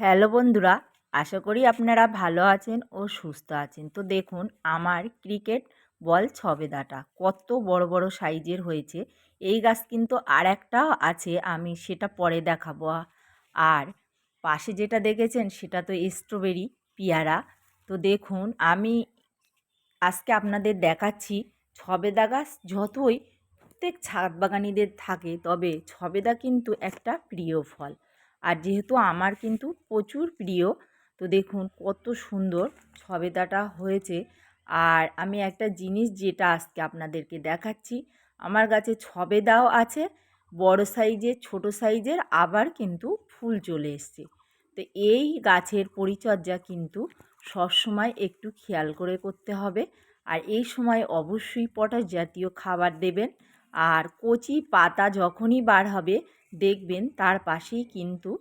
Hello বন্ধুরা, আশা করি আপনারা ভালো আছেন ও সুস্থ আছেন। তো দেখুন আমার ক্রিকেট বল ছবেদাটা কত বড় বড় সাইজের হয়েছে। এই গাছ কিন্তু আর একটা আছে, আমি সেটা পরে দেখাবো। আর পাশে যেটা দেখেছেন সেটা তো স্ট্রবেরি পেয়ারা। তো দেখুন আমি আজকে আপনাদের দেখাচ্ছি ছবেদা গাছ। যতই প্রত্যেক ছাদ বাগানীদের থাকে, তবে ছবেদা কিন্তু একটা প্রিয় ফল। আর যেহেতু আমার কিন্তু প্রচুর প্রিয়, তো দেখুন কত সুন্দর ছবেদাটা হয়েছে। আর আমি একটা জিনিস যেটা আজকে আপনাদেরকে দেখাচ্ছি, আমার গাছে ছবেদাও আছে, বড় সাইজের ছোট সাইজের, আবার কিন্তু ফুল চলে এসছে। তো এই গাছের পরিচর্যা কিন্তু সবসময় একটু খেয়াল করে করতে হবে। আর এই সময় অবশ্যই পটাশ জাতীয় খাবার দেবেন। আর কচি পাতা যখনই বার হবে দেখবেন তার পাশেই কিন্তু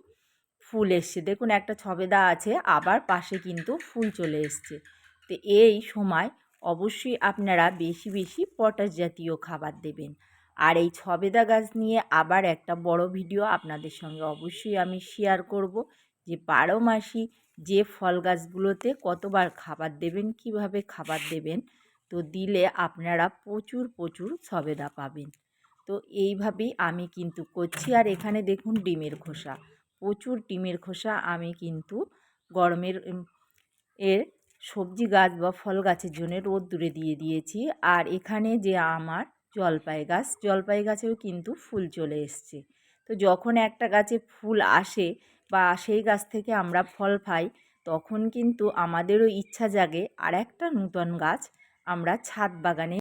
ফুল এসছে। দেখুন একটা ছবেদা আছে, আবার পাশে কিন্তু ফুল চলে এসছে। তো এই সময় অবশ্যই আপনারা বেশি বেশি পটাশ জাতীয় খাবার দেবেন। আর এই ছবেদা গাছ নিয়ে আবার একটা বড় ভিডিও আপনাদের সঙ্গে অবশ্যই আমি শেয়ার করব, যে 12 মাসি যে ফল গাছগুলোতে কতবার খাবার দেবেন, কিভাবে খাবার দেবেন। তো দিলে আপনারা প্রচুর প্রচুর ছবেদা পাবেন। তো এইভাবেই আমি কিন্তু করছি। আর এখানে দেখুন ডিমের খোসা, প্রচুর ডিমের খোসা আমি কিন্তু গরমের এর সবজি গাছ বা ফল গাছের জন্য রোদ্দুরে দিয়ে দিয়েছি। আর এখানে যে আমার জলপাই গাছেও কিন্তু ফুল চলে এসছে। তো যখন একটা গাছে ফুল আসে বা সেই গাছ থেকে আমরা ফল পাই, তখন কিন্তু আমাদেরও ইচ্ছা জাগে আর একটা নূতন গাছ আমরা ছাদ বাগানে